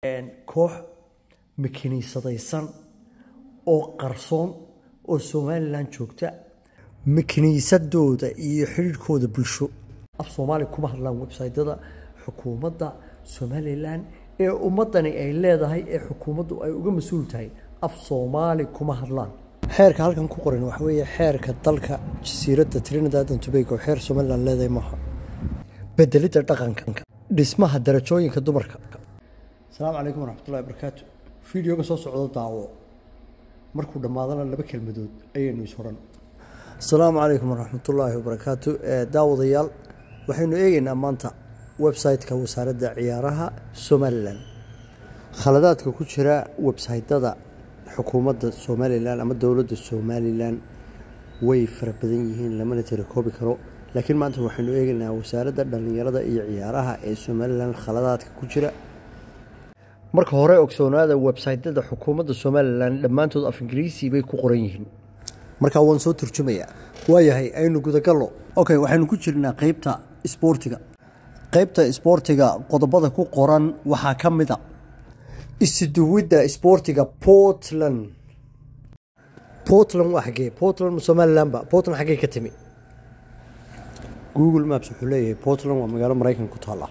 koox makiinadaysan oo qarsoon oo Soomaaliland joogta makiinadooda iyo xiriirkooda bulsho af Soomaali kuma hadlaan website-yada xukuumadda Soomaaliland ee ummadani ay leedahay ee xukuumaddu ay uga mas'uul tahay af Soomaali kuma hadlaan xeerka halkan ku qoran waxa weeye xeerka dalka jasiiradda Trinidad and Tobago xeer Soomaaliland leedahay maaha bedelida dhaqanka dhismaha darajooyinka dumarka. Asalaamu calaykum waraxmatullaahi wabarakaatu. Fiidiyoga soo socdo daawo markuu dhamaadana laba kelmadood ayaynu is horan. Asalaamu calaykum waraxmatullaahi wabarakaatu. Daawadayaal waxaynu eegaynaa maanta website-ka wasaaradda ciyaaraha Soomaaliland. Khaladaadka ku jira website-yada xukuumadda Soomaaliland ama dawladda Soomaaliland way fara badan yihiin lamana tiri koobi karo. laakiin maanta waxaynu eegaynaa wasaaradda dhalinyarada iyo ciyaaraha ee Soomaaliland khaladaadka ku jira. marka hore ogsoonaada website-yada xukuumadda Soomaaliland dhamaantood af Ingiriisi bay ku qoran yihiin. marka waan soo turjumayaa. waayahay aynu gudagallo. Okay, waxaynu ku jirnaa qaybta sportiga. qaybta sportiga qodobada ku qoran waxaa ka mid ah isduwidda sportiga Portland. Portland waa xagee? Portland Soomaaliland ba. Portland xagee ka timi? Google Maps wuxuu leeyahay Portland waa magaalo Mareykan ku taala.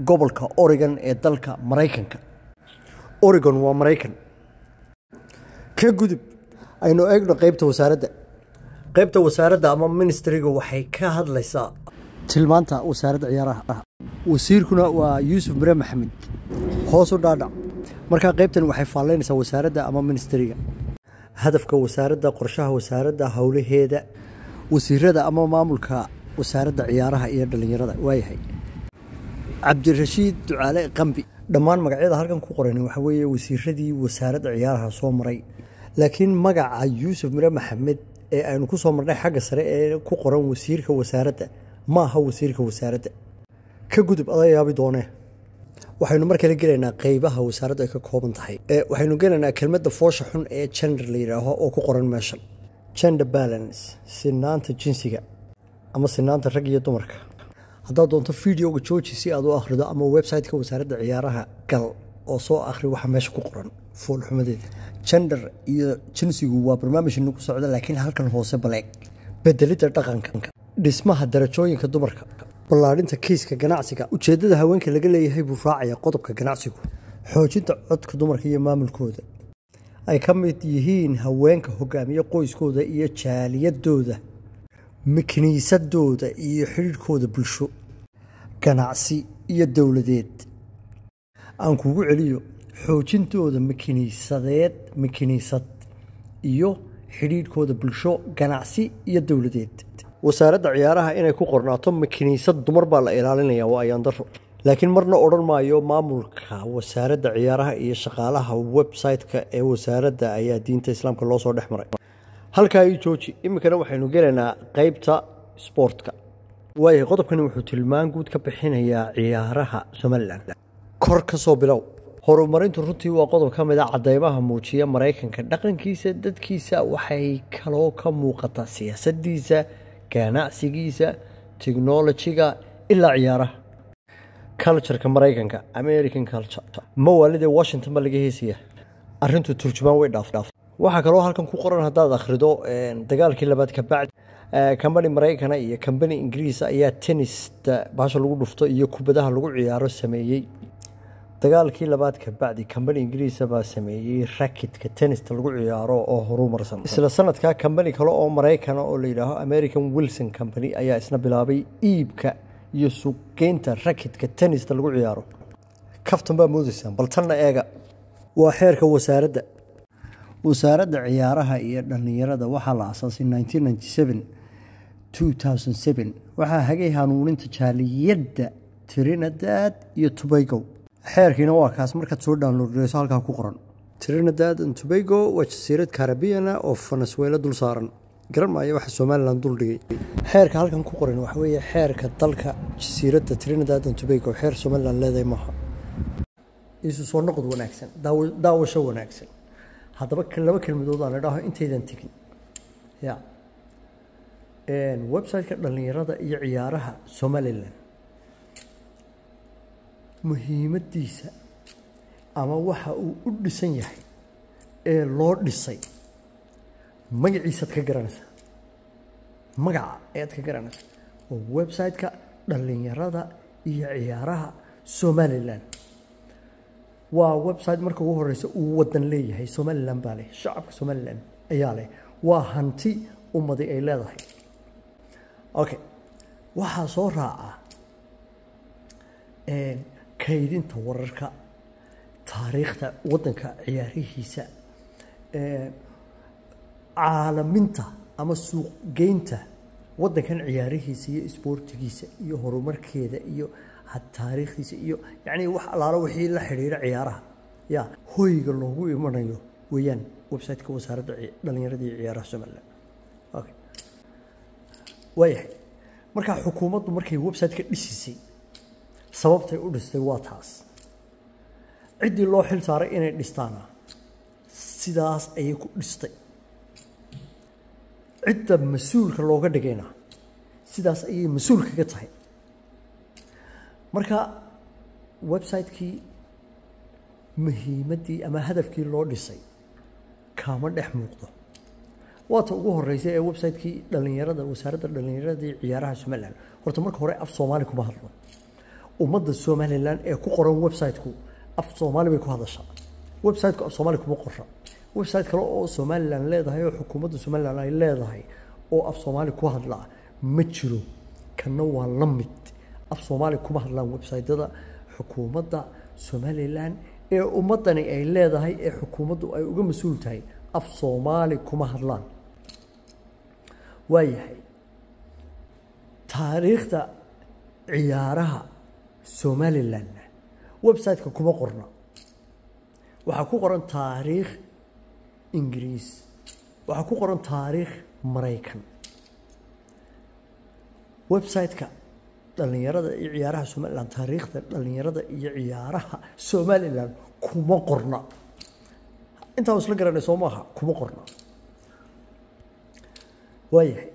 gobolka Oregon ee dalka Mareykanka. Oregon waa Mareykan. ka gudub aynu eegno qaybta wasaaradda. qaybta wasaaradda ama ministeriga waxay ka hadlaysaa tilmaanta wasaaradda ciyaaraha. wasiirkuna waa Yuusuf Mire Maxamed. hoos u dhaadhac. marka qaybtan waxay faallaynaysaa wasaaradda ama ministeriga. hadafka wasaaradda, qorshaha wasaaradda, hawlaheeda, wasiirada ama maamulka wasaaradda ciyaaraha iyo dhalinyarada. waayahay Cabdirashiid Ducaale Qambi. dhammaan magacyada halkan ku qoran waxa weeye wasiiradii wasaaradda ciyaaraha soo maray. laakiin magaca Yuusuf Mire Maxamed ee aynu ku soo marnay xagga sare ee ku qoran wasiirka wasaaradda ma aha wasiirka wasaaradda. ka gudub adayaabi doone. waxaynu mar kale gelaynaa qaybaha wasaaradda ay ka kooban tahay. waxaynu gelaynaa kelmadda foosha xun ee gender la yiraahdo oo ku qoran meeshan. gender balance, sinaanta jinsiga ama sinaanta rag iyo dumarka. haddaad doonto fiidiyowga jooji si aad u akhrido ama website-ka wasaaradda ciyaaraha gal oo soo akhri waxa meesha ku qoran fool xumadeeda. gender iyo jinsigu waa barnaamij nagu socda laakiin halkan hoose baleeg bedelida dhaqanka dhismaha darajooyinka dumarka ballaarinta kiiska ganacsiga. ujeedada haweenka laga leeyahay buu raacaya qodobka ganacsigu. xoojinta codka dumarka iyo maamulkooda ay ka mid yihiin haweenka hogaamiya qoyskooda iyo jaaliyadooda makiinadooda iyo xiriirkooda bulsho ganacsi iyo dawladeed. aan kugu celiyo xoojintooda makiinad iyo xiriirkooda bulsho ganacsi iyo dawladeed. wasaaradda ciyaaraha inay ku qornaato makiinad dumar baa la ilaalinayaa waa ayaan daro. laakiin marna odhan maayo maamulka wasaaradda ciyaaraha iyo shaqaalaha website-ka ee wasaaradda ayaa diinta islaamka loo soo dhex maray. halkaa ay jooji. iminkana waxaynu gelaynaa qaybta sportka. waayahay qodobkani wuxuu tilmaan guud ka bixinayaa ciyaaraha Soomaaliland. kor ka soo bilow. horumarintu runtii waa qodob ka mid ah cadeymaha muujiya Mareykanka dhaqankiisa dadkiisa. waxay kaloo ka muuqataa siyaasaddiisa, ganacsigiisa, technology-ga ilaa ciyaaraha. culture-ka Mareykanka, American culture. ma waalidee Washington ba laga heesaya. arrintu turjumaan way dhaaf. waxaa kaloo halkan ku qoran haddaad akhrido dagaalkii labaad ka bacdi kambani Mareykana iyo kambani Ingiriis ayaa tenista baasha lagu dhufto iyo kubadaha lagu ciyaaro sameeyey. dagaalkii labaad ka bacdi kambani Ingiriis baa sameeyey racketka tenista lagu ciyaaro oo horumarsan. isla sanadka kambani kale oo Mareykana oo la yiraahdo American Wilson Company ayaa isna bilaabay iibka iyo suuqgeynta racketka tenista lagu ciyaaro. kaftan baa moodaysan bal tanna eega. waa xeerka wasaaradda. wasaaradda ciyaaraha iyo dhalinyarada waxaa la aasaasay 2007 waxaa hagay hanuuninta jaaliyadda Trinidad iyo Tobago. xeerkiina waa kaas markaad soo download gareyso halkaa ku qoran. Trinidad and Tobago waa jasiirad Caribbean oo Venezuela dul saaran. garan maayo waxa Soomaaliland dul dhigay. xeerka halkan ku qoran waxa weeye xeerka dalka jasiiradda Trinidad and Tobago xeer Soomaaliland leedahay maaha. isu soo noqod wanaagsan. daawasho wanaagsan. haddaba laba kelmadood aan idhaaho intaydan tegin. website-ka dhalinyarada iyo ciyaaraha Soomaaliland muhiimadiisa ama waxa uu u dhisan yahay ee loo dhisay magaciisaad ka garanaysaa magaca ayaad ka garanaysaa oo website-ka dhalinyarada iyo ciyaaraha Somaliland waa website marka ugu horeysa uu wadan leeyahay Somaliland baa leh shacabka Somaliland ayaa leh waa hanti ummadi ay leedahay okay waxa soo raaca kaydinta wararka taariikhda wadanka ciyaarihiisa caalaminta ama suuq geynta wadankan ciyaarihiisa iyo isboortigiisa iyo horumarkeeda iyo taariikhdiisa iyo yani wax alaalo wixii la xiriira ciyaaraha ya hoyga loogu imanayo weeyaan website-ka wasaaradda dhalinyarada iyo ciyaaraha Somaliland okay waayahay marka xukuumaddu markay website-ka dhisisay sababtay u dhistay waa taas cidii loo xil saaray inay dhistaana sidaas ayay ku dhistay cidda mas'uulka looga dhigayna sidaas ayay mas'uul kaga tahay marka website-kii muhiimadii ama hadafkii loo dhisay kama dhex muuqdo waata ugu horeysay ee website-kii dhalinyarada wasaaradda dhalinyarada iyo ciyaaraha Somaliland horta marka hore af Soomaali kuma hadlo ummadda Somaliland ee ku qoran website-ku af Soomaali bay ku hadashaa website-ku af Soomaali kuma qorra website kale oo Somaliland leedahay oo xukuumadda Somaliland ay leedahay oo af Soomaali ku hadla ma jiro kana waa la mid af Soomaali kuma hadlaan website-yada xukuumadda Somaliland ee ummadani ay leedahay ee xukuumaddu ay uga mas'uul tahay af Soomaali kuma hadlaan waayahay taariikhda ciyaaraha Somaliland website-ka kuma qorna waxa ku qoran taariikh Ingiriis waxa ku qoran taariikh Mareykan website-ka dhalinyarada iyo ciyaaraha Somaliland taariikhda dhalinyarada iyo ciyaaraha Somaliland kuma qorna inta isla garanayso maaha kuma qorna waayahay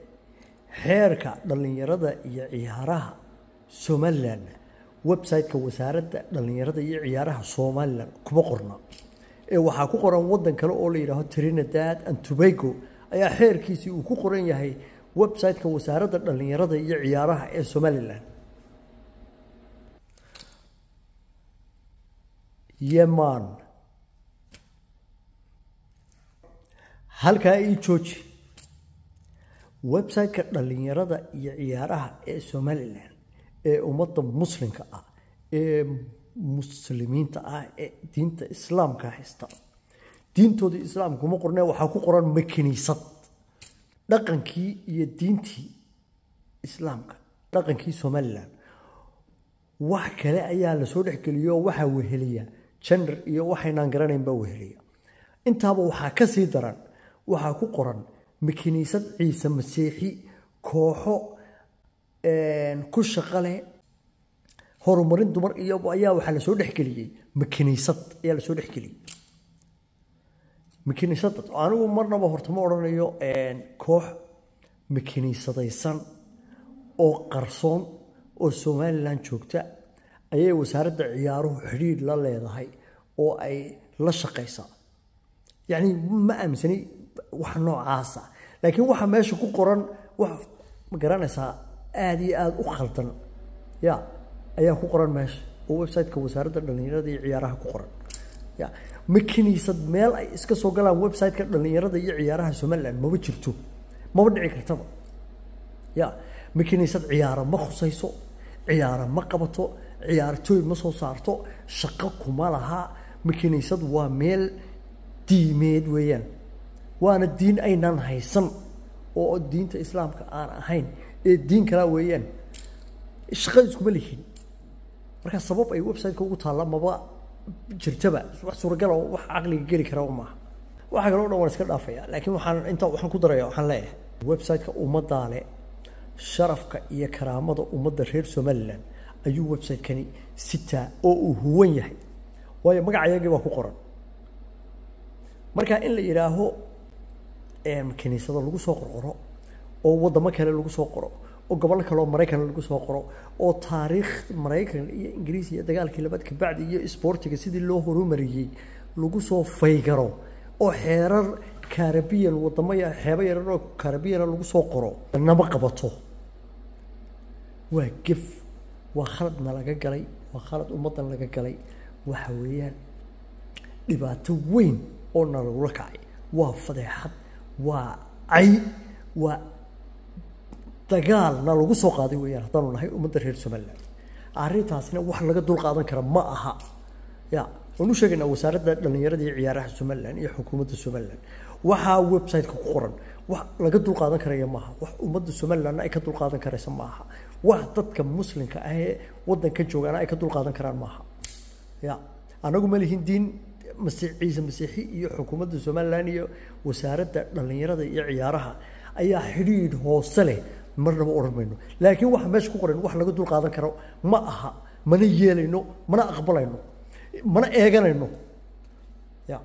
xeerka dhalinyarada iyo ciyaaraha Somaliland website-ka wasaaradda dhalinyarada iyo ciyaaraha Somaliland kuma qorna ee waxa ku qoran wadan kale oo la yiraahdo Trinidad and Tobago ayaa xeerkiisii uu ku qoran yahay website-ka wasaaradda dhalinyarada iyo ciyaaraha ee Somaliland Yemen halka ay jooji website-ka dhalinyarada iyo ciyaaraha ee Somaliland ee ummadda muslimka ah ee muslimiinta ah ee diinta islaamka haysta diintooda islaamku ma qornaa waxa ku qoran makinisad dhaqankii iyo diintii islaamka dhaqankii Somaliland wax kale ayaa la soo dhaxgeliyo waxa weheliya gender iyo waxaynan garanayn ba weheliya intaaba waxa ka sii daran waxa ku qoran makinisad Ciise Masiixi kooxo ku shaqale horumarin dumar iyo ayaa waxa la soo dhaxgeliyay makinisad ayaa la soo dhaxgeliyay makinisad anigu marnaba horta ma oranayo koox makinisadaysan oo qarsoon oo Somaliland joogta ayay wasaaradda ciyaaruhu xiriir la leedahay oo ay la shaqeysaa yani ma aaminsani wax noocaas ah laakiin waxa meesha ku qoran wax ma garanaysaa aad iyo aad u khaldan ya ayaa ku qoran meesha oo website-ka wasaaradda dhalinyarada iyo ciyaaraha ku qoran ya makinisad meel ay iska soo galaan website-ka dhalinyarada iyo ciyaaraha Somaliland ma jirto ma dhici kartaba ya makinisad ciyaaro ma khusayso ciyaaro ma qabato ciyaartooy ma soo saarto shaqo kuma laha makinisad waa meel diimeed weeyaan waana diin aynan haysan oo diinta islaamka aan ahayn ee diin kala weeyaan shaqo isku leeyihiin marka sabab ay website-ka ugu taala maba jirtaba wax suuragal oo wax aqliga geli kara uma waxa kale oo dhan waan iska dhaafaya laakiin waxaan ku darayaa waxaan leeyahay website-ka ummadda leh sharafka iyo karaamada ummadda reer Somaliland ayuu website-kani sitaa oo uu huwan yahay waayo magacayagii baa ku qoran marka in la yiraaho makinisada lagu soo qorqoro oo wadamo kale lagu soo qoro oo gobol kale oo Mareykan lagu soo qoro oo taariikh Mareykan iyo Ingiriis iyo dagaalkii labaad ka bacdi iyo isboortiga sidii loo horumariyay lagu soo faygaro oo xeerar Caribbean wadamada xeebo yar oo Caribbean lagu soo qoro naba qabato waa gif waa khaladna laga galay waa khalad ummadan laga galay waxa weeyaan dhibaato weyn oo nalagu kacay waa fadeexad waa ay waa dagaal lagu soo qaaday weeyaan hadaan nahay ummadda reer Soomaaliland arrintaasina wax laga dul qaadan kara ma aha ya wanu sheegnaa wasaaradda dhalinyarada iyo ciyaaraha Soomaaliland iyo xukuumadda Soomaaliland waxa website-ka ku qoran wax laga dul qaadan karayo ma aha wax ummadda Soomaaliland ay ka dul qaadan karaysa ma aha wax dadka muslimka ah ee wadanka joogaan ay ka dul qaadan karaan ma aha ya anagu ma lihin diin masiixi iyo xukuumadda Soomaaliland iyo wasaaradda dhalinyarada iyo ciyaaraha ayaa xiriir hoose leh marnaba oranayno laakiin waxa meesha ku qoran wax laga dul qaadan karo ma aha mana yeelayno mana aqbalayno mana eeganayno ya